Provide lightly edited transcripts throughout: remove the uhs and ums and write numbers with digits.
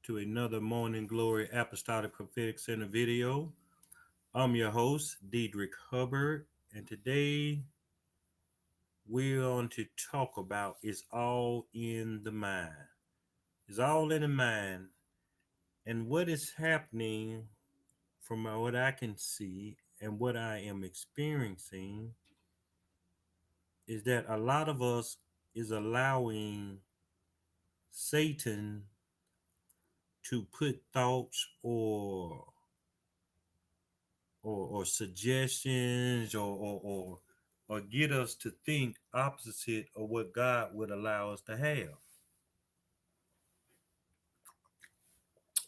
to another Morning Glory Apostolic Prophetic Center video. I'm your host, Dedric Hubbard, and today we're going to talk about it's all in the mind. It's all in the mind, and what is happening from what I can see and what I am experiencing is that a lot of us is allowing Satan to put thoughts or suggestions or get us to think opposite of what God would allow us to have.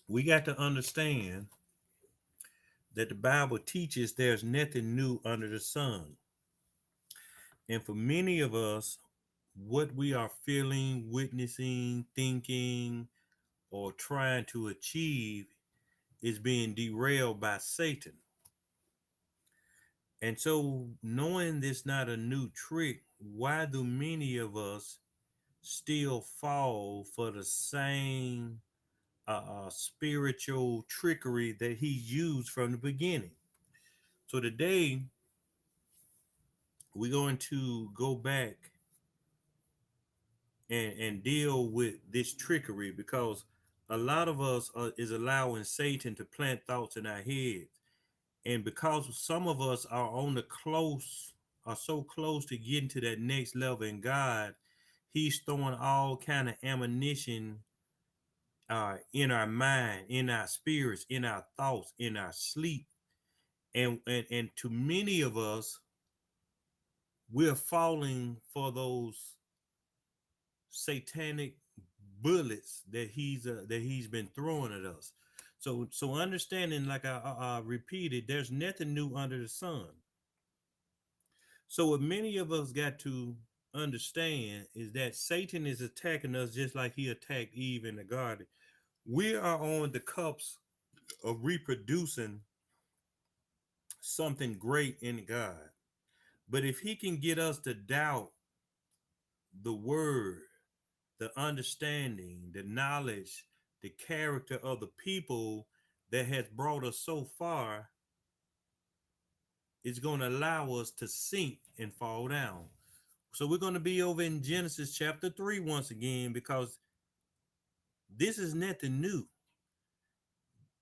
We got to understand that the Bible teaches there's nothing new under the sun. And for many of us, what we are feeling, witnessing, thinking, or trying to achieve is being derailed by Satan. And so, knowing this not a new trick, why do many of us still fall for the same spiritual trickery that he used from the beginning? So today we're going to go back and deal with this trickery because a lot of us is allowing Satan to plant thoughts in our heads. And because some of us are so close to getting to that next level in God, he's throwing all kind of ammunition in our mind, in our spirits, in our thoughts, in our sleep. And to many of us, we're falling for those satanic bullets that he's been throwing at us. So understanding, like I repeated, there's nothing new under the sun. So what many of us got to understand is that Satan is attacking us just like he attacked Eve in the garden. We are on the cups of reproducing something great in God. But if he can get us to doubt the word, the understanding, the knowledge, the character of the people that has brought us so far, it's going to allow us to sink and fall down. So we're going to be over in Genesis chapter 3 once again because this is nothing new.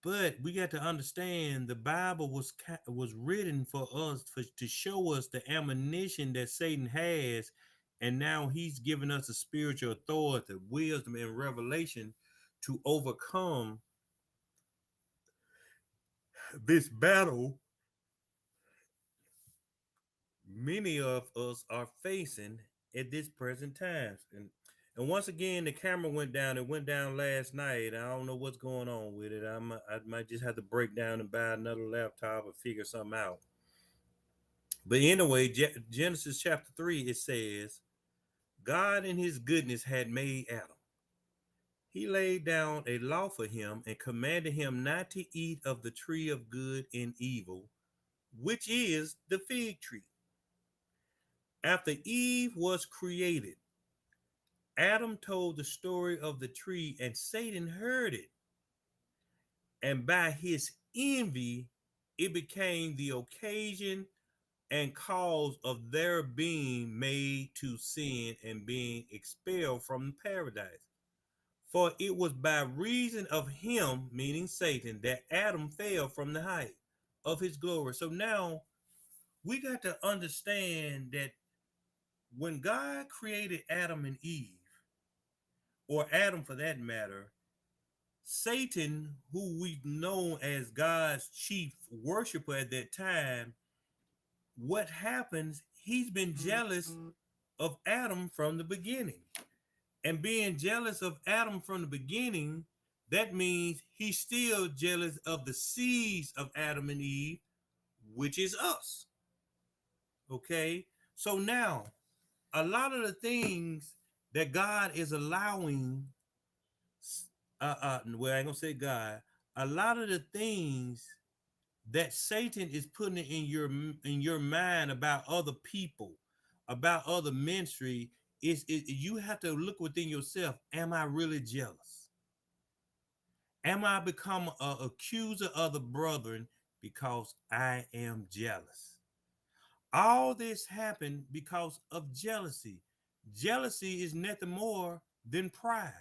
But we got to understand the Bible was written for us to show us the ammunition that Satan has, and now he's given us a spiritual authority, wisdom, and revelation to overcome this battle many of us are facing at this present time. And once again, the camera went down. It went down last night. I don't know what's going on with it. I might just have to break down and buy another laptop or figure something out. But anyway, Genesis chapter 3, it says, God in his goodness had made Adam. He laid down a law for him and commanded him not to eat of the tree of good and evil, which is the fig tree. After Eve was created, Adam told the story of the tree, and Satan heard it. And by his envy, it became the occasion and cause of their being made to sin and being expelled from paradise. For it was by reason of him, meaning Satan, that Adam fell from the height of his glory. So now we got to understand that when God created Adam and Eve, or Adam for that matter, Satan, who we've known as God's chief worshiper at that time, what happens? He's been jealous of Adam from the beginning. And being jealous of Adam from the beginning, that means he's still jealous of the seeds of Adam and Eve, which is us. Okay? So now, a lot of the things that God is allowing, well, I ain't gonna say God, a lot of the things that Satan is putting in your mind about other people, about other ministry, is you have to look within yourself. Am I really jealous? Am I become an accuser of the brethren because I am jealous? All this happened because of jealousy. Jealousy is nothing more than pride.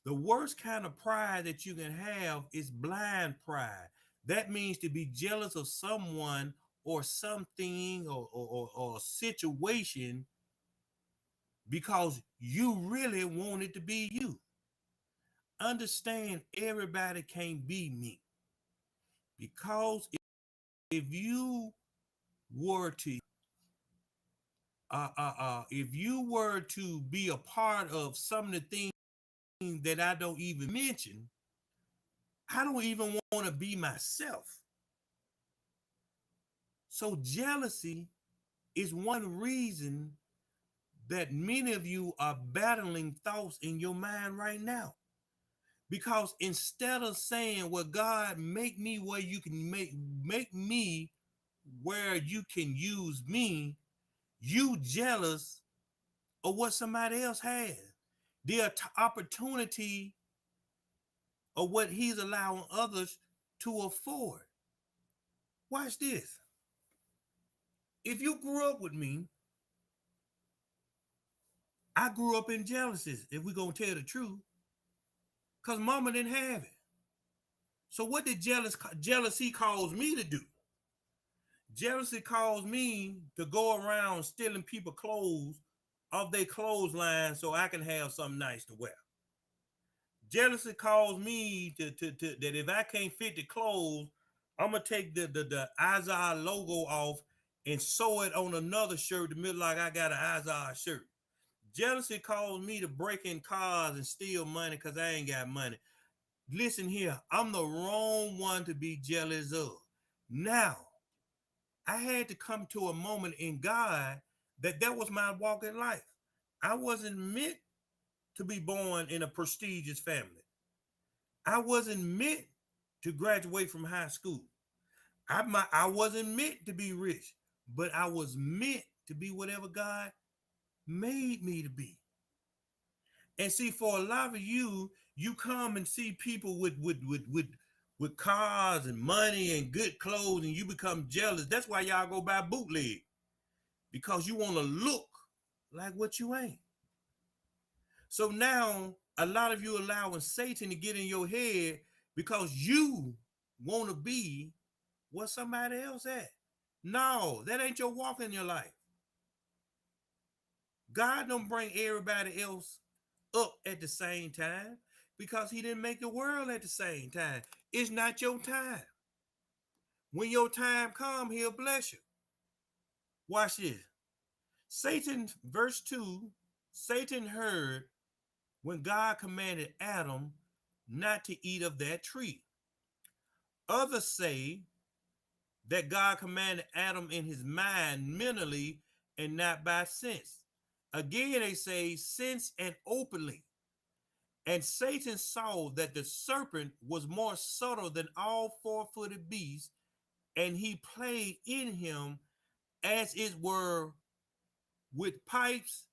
The worst kind of pride that you can have is blind pride. That means to be jealous of someone or something or a situation because you really want it to be you. Understand everybody can't be me. Because if you were to if you were to be a part of some of the things that I don't even mention, I don't even want to be myself. So jealousy is one reason that many of you are battling thoughts in your mind right now. Because instead of saying, well, God, make me where you can make me where you can use me, you jealous of what somebody else has. The opportunity of what he's allowing others to afford. Watch this. If you grew up with me, I grew up in jealousies, if we're going to tell the truth, because mama didn't have it. So what did jealousy cause me to do? Jealousy caused me to go around stealing people clothes off their clothesline so I can have something nice to wear. Jealousy caused me to that if I can't fit the clothes, I'm gonna take the Isaiah logo off and sew it on another shirt to look like I got an Isaiah shirt. Jealousy caused me to break in cars and steal money because I ain't got money. Listen here, I'm the wrong one to be jealous of. Now, I had to come to a moment in God that was my walk in life. I wasn't meant to be born in a prestigious family. I wasn't meant to graduate from high school. I wasn't meant to be rich, but I was meant to be whatever God made me to be. And see, for a lot of you, you come and see people with cars and money and good clothes, and you become jealous. That's why y'all go buy bootleg, because you want to look like what you ain't. So now a lot of you allowing Satan to get in your head because you want to be what somebody else at. No, that ain't your walk in your life. God don't bring everybody else up at the same time because he didn't make the world at the same time. It's not your time. When your time come, he'll bless you. Watch this. Satan, verse 2, Satan heard when God commanded Adam not to eat of that tree. Others say that God commanded Adam in his mind mentally and not by sense. Again, they say sense and openly. And Satan saw that the serpent was more subtle than all four-footed beasts, and he played in him as it were with pipes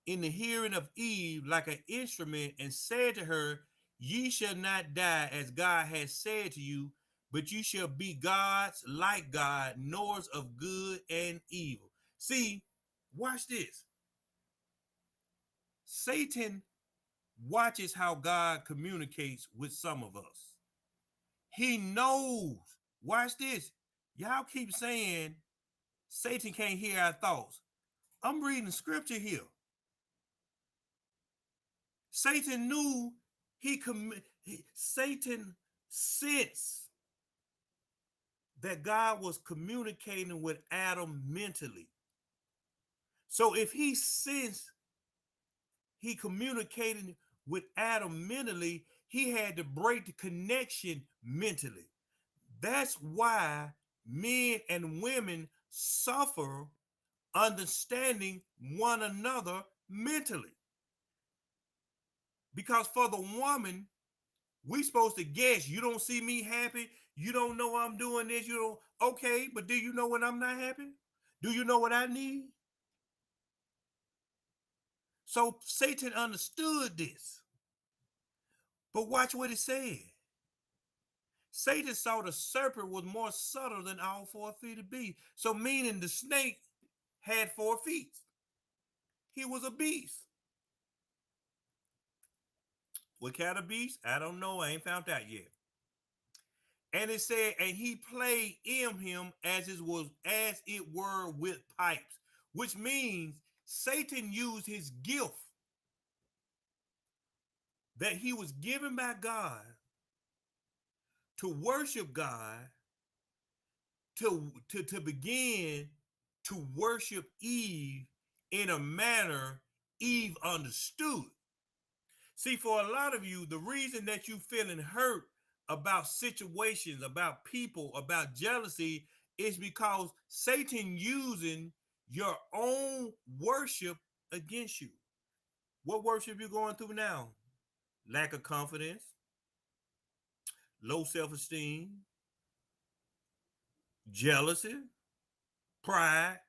in the hearing of Eve like an instrument, and said to her, ye shall not die as God has said to you, but you shall be gods like God, knowers of good and evil. See, watch this. Satan watches how God communicates with some of us. He knows. Watch this. Y'all keep saying Satan can't hear our thoughts. I'm reading scripture here. Satan knew Satan sensed that God was communicating with Adam mentally. So if he sensed he communicated with Adam mentally, he had to break the connection mentally. That's why men and women suffer understanding one another mentally. Because for the woman, we supposed to guess. You don't see me happy. You don't know I'm doing this. You don't. Okay, but do you know when I'm not happy? Do you know what I need? So Satan understood this. But watch what it said. Satan saw the serpent was more subtle than all 4 feet beasts. So meaning the snake had 4 feet. He was a beast. What kind of beast? I don't know. I ain't found out yet. And it said, and he played in him as it were with pipes, which means Satan used his gift that he was given by God to worship God, to begin to worship Eve in a manner Eve understood. See, for a lot of you, the reason that you feeling hurt about situations, about people, about jealousy is because Satan using your own worship against you. What worship you going through now? Lack of confidence, low self-esteem, jealousy, pride.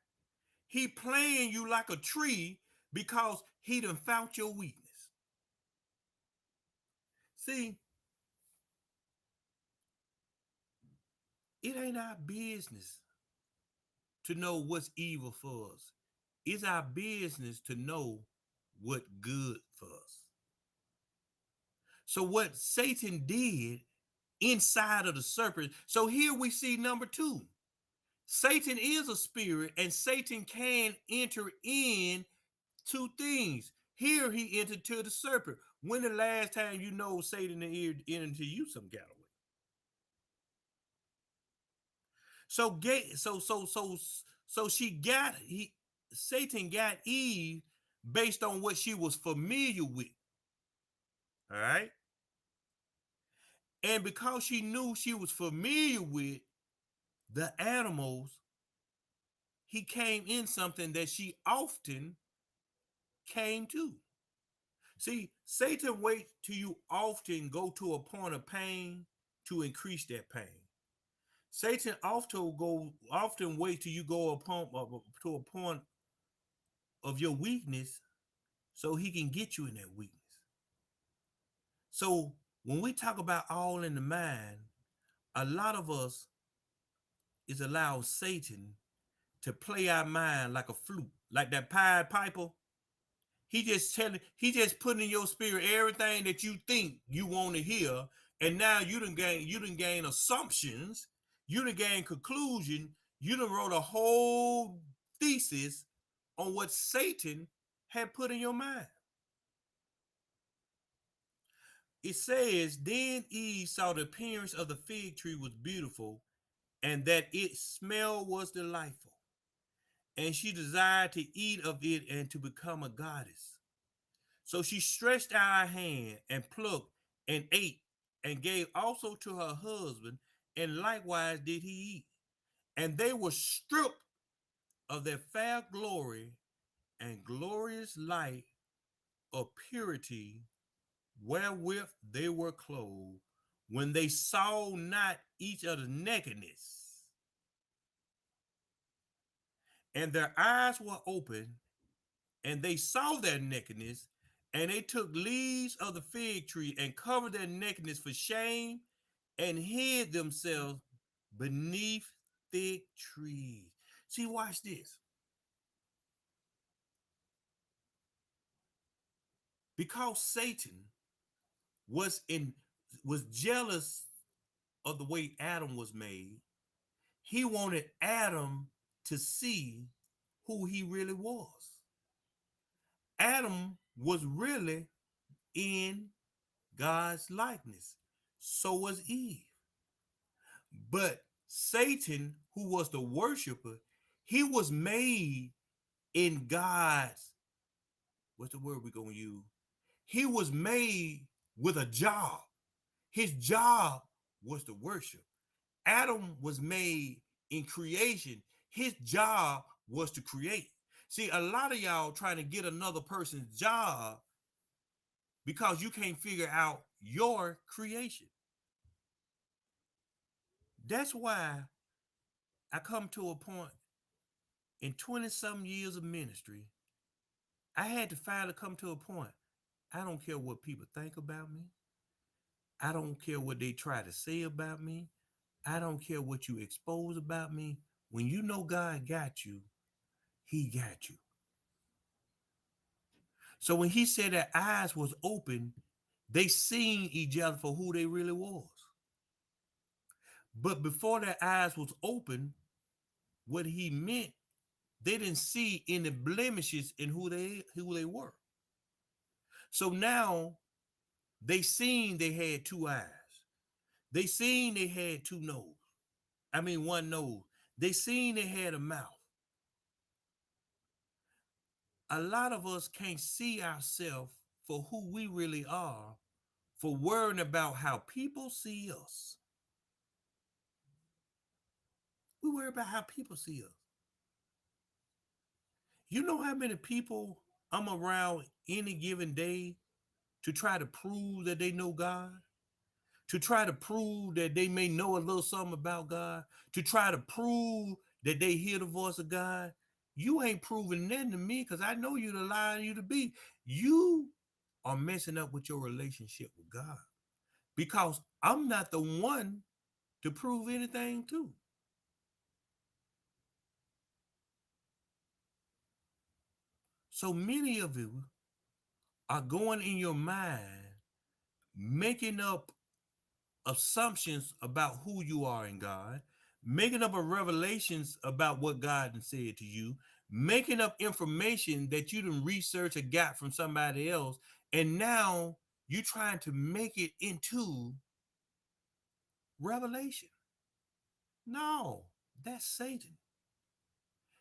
He playing you like a tree because he done found your weakness. See, it ain't our business to know what's evil for us. It's our business to know what good for us. So what Satan did inside of the serpent. So here we see number two. Satan is a spirit and Satan can enter in two things. Here he entered to the serpent. When the last time you know Satan entered into you some kind of way? So she got he Satan got Eve based on what she was familiar with. All right. And because she knew she was familiar with the animals, he came in something that she often came to. See, Satan waits till you often go to a point of pain to increase that pain. Satan often wait till you go upon to a point of your weakness so he can get you in that weakness. So when we talk about all in the mind, a lot of us is allow Satan to play our mind like a flute, like that Pied Piper. He just putting in your spirit everything that you think you want to hear, and now you done gain assumptions, you done gain conclusion, you done wrote a whole thesis on what Satan had put in your mind. It says, then Eve saw the appearance of the fig tree was beautiful, and that its smell was delightful. And she desired to eat of it and to become a goddess. So she stretched out her hand and plucked and ate and gave also to her husband, and likewise did he eat. And they were stripped of their fair glory and glorious light of purity wherewith they were clothed, when they saw not each other's nakedness. And their eyes were open, and they saw their nakedness, and they took leaves of the fig tree and covered their nakedness for shame, and hid themselves beneath thick trees. See, watch this. Because Satan was in was jealous of the way Adam was made, he wanted Adam to see who he really was. Adam was really in God's likeness. So was Eve. But Satan, who was the worshiper, he was made in God's, what's the word we're going to use? He was made with a job. His job was to worship. Adam was made in creation. His job was to create. See, a lot of y'all trying to get another person's job because you can't figure out your creation. That's why I come to a point in 20 some years of ministry, I had to finally come to a point. I don't care what people think about me. I don't care what they try to say about me. I don't care what you expose about me. When you know God got you, he got you. So when he said their eyes was open, they seen each other for who they really was. But before their eyes was open, what he meant, they didn't see any blemishes in who they were. So now they seen they had two eyes. They seen they had two nose. I mean one nose. They seen they had a mouth. A lot of us can't see ourselves for who we really are, for worrying about how people see us. We worry about how people see us. You know how many people I'm around any given day to try to prove that they know God, to try to prove that they may know a little something about God, to try to prove that they hear the voice of God. You ain't proving nothing to me because I know you to lie and you to be. You are messing up with your relationship with God because I'm not the one to prove anything to. So many of you are going in your mind, making up assumptions about who you are in God, making up a revelations about what God has said to you, making up information that you didn't research or got from somebody else, and now you're trying to make it into revelation. No, that's Satan.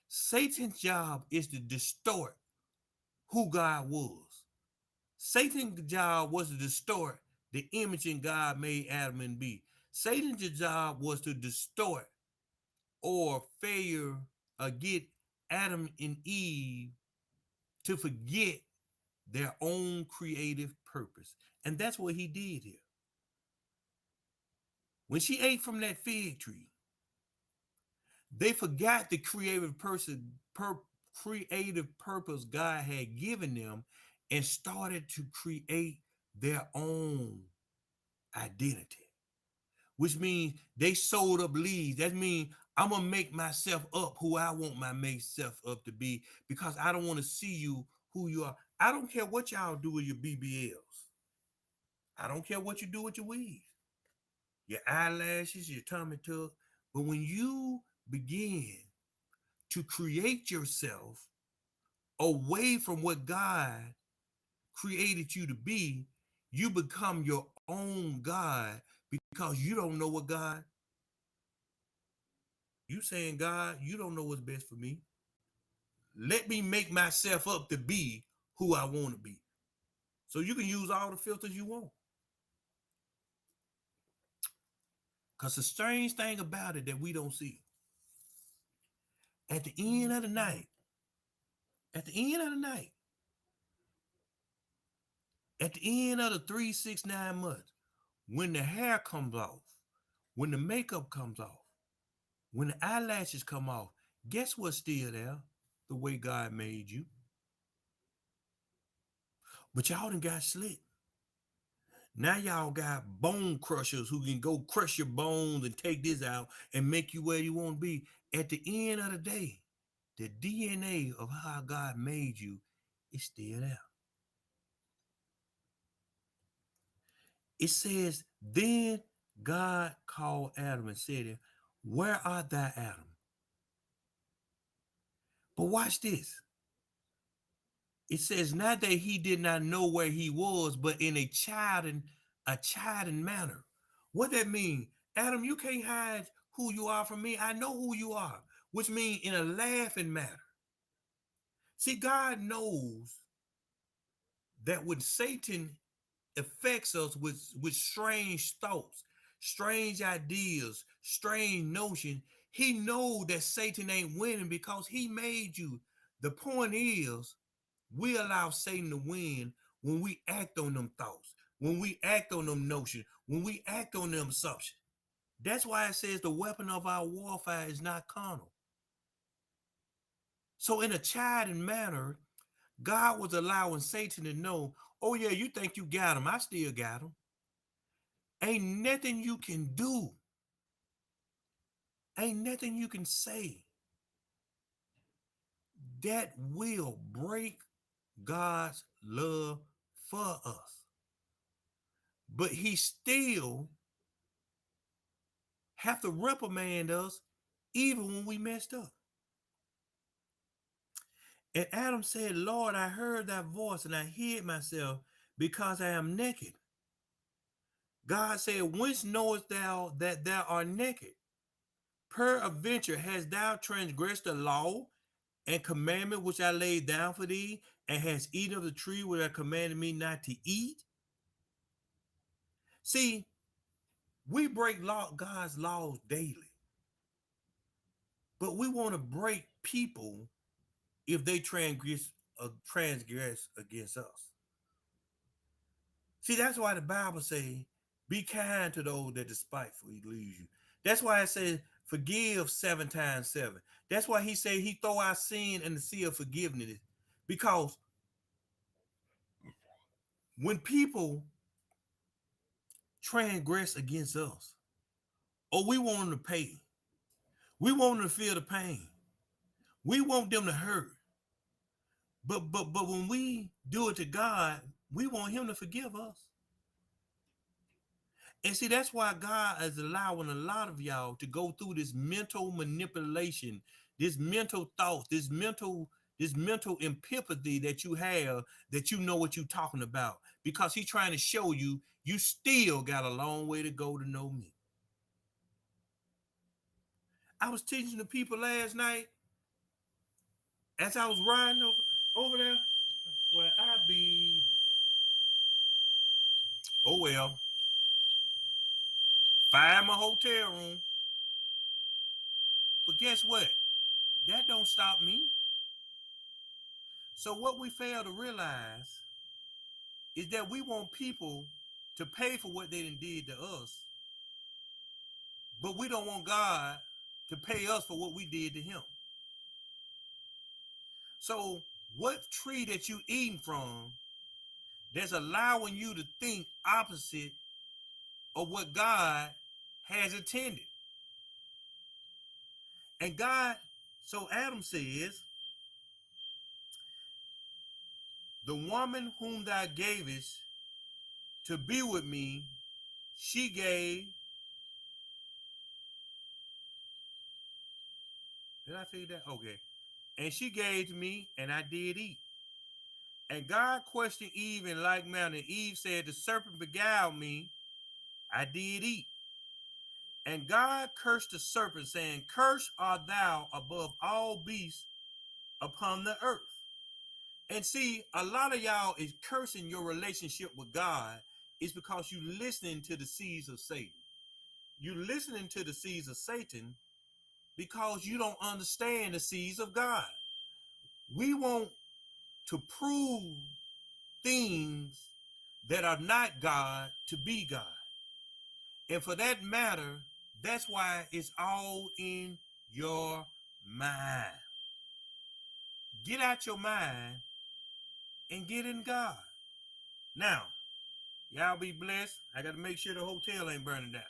Satan's job is to distort who God was. Satan's job was to distort the image in God made Adam and Eve. Satan's job was to distort or failure or get Adam and Eve to forget their own creative purpose. And that's what he did here. When she ate from that fig tree, they forgot the creative purpose God had given them and started to create their own identity, which means they sold up leads. That means I'm gonna make myself up who I want my myself up to be because I don't want to see you who you are. I don't care what y'all do with your BBLs. I don't care what you do with your weave, your eyelashes, your tummy tuck. But when you begin to create yourself away from what God created you to be, you become your own God because you don't know what God. You saying, God, you don't know what's best for me. Let me make myself up to be who I want to be. So you can use all the filters you want. Because the strange thing about it that we don't see, at the end of the night, at the end of the night, at the end of the 3, 6, 9 months, when the hair comes off, when the makeup comes off, when the eyelashes come off, guess what's still there? The way God made you. But y'all done got slick. Now y'all got bone crushers who can go crush your bones and take this out and make you where you want to be. At the end of the day, the DNA of how God made you is still there. It says, then God called Adam and said, where art thou, Adam? But watch this. It says not that he did not know where he was, but in a chiding manner. What that mean? Adam, you can't hide who you are from me. I know who you are, which means in a laughing manner. See, God knows that when Satan affects us with strange thoughts, strange ideas, strange notions, he knows that Satan ain't winning because he made you. The point is, we allow Satan to win when we act on them thoughts, when we act on them notions, when we act on them assumptions. That's why it says the weapon of our warfare is not carnal. So in a chiding manner, God was allowing Satan to know, oh yeah, you think you got him. I still got him. Ain't nothing you can do. Ain't nothing you can say that will break God's love for us. But he still have to reprimand us even when we messed up. And Adam said, Lord, I heard that voice and I hid myself because I am naked. God said, whence knowest thou that thou art naked? Peradventure hast thou transgressed the law and commandment which I laid down for thee, and hast eaten of the tree which I commanded me not to eat? See, we break God's laws daily, but we want to break people if they transgress against us. See, that's why the Bible say, be kind to those that despitefully use you. That's why it says, forgive 7 times 7. That's why he said he throw our sin in the sea of forgiveness. Because when people transgress against us, or we want them to pay, we want them to feel the pain, we want them to hurt. But when we do it to God, we want him to forgive us. And see, that's why God is allowing a lot of y'all to go through this mental manipulation, this mental thoughts, this mental empathy that you have, that you know what you're talking about, because he's trying to show you you still got a long way to go to know me. I was teaching the people last night as I was riding over there. Where I be, oh well, find my hotel room. But guess what? That don't stop me. So what we fail to realize is that we want people to pay for what they did to us, but we don't want God to pay us for what we did to him. So what tree that you eating from that's allowing you to think opposite of what God has intended? And God, so Adam says, the woman whom thou gavest to be with me, she gave. Did I say that? Okay. And she gave to me, and I did eat. And God questioned Eve in like manner. Eve said, the serpent beguiled me, I did eat. And God cursed the serpent, saying, cursed art thou above all beasts upon the earth. And see, a lot of y'all is cursing your relationship with God is because you listening to the seeds of Satan. You listening to the seeds of Satan because you don't understand the seeds of God. We want to prove things that are not God to be God. And for that matter, that's why it's all in your mind. Get out your mind and get in God. Now, y'all be blessed. I got to make sure the hotel ain't burning down.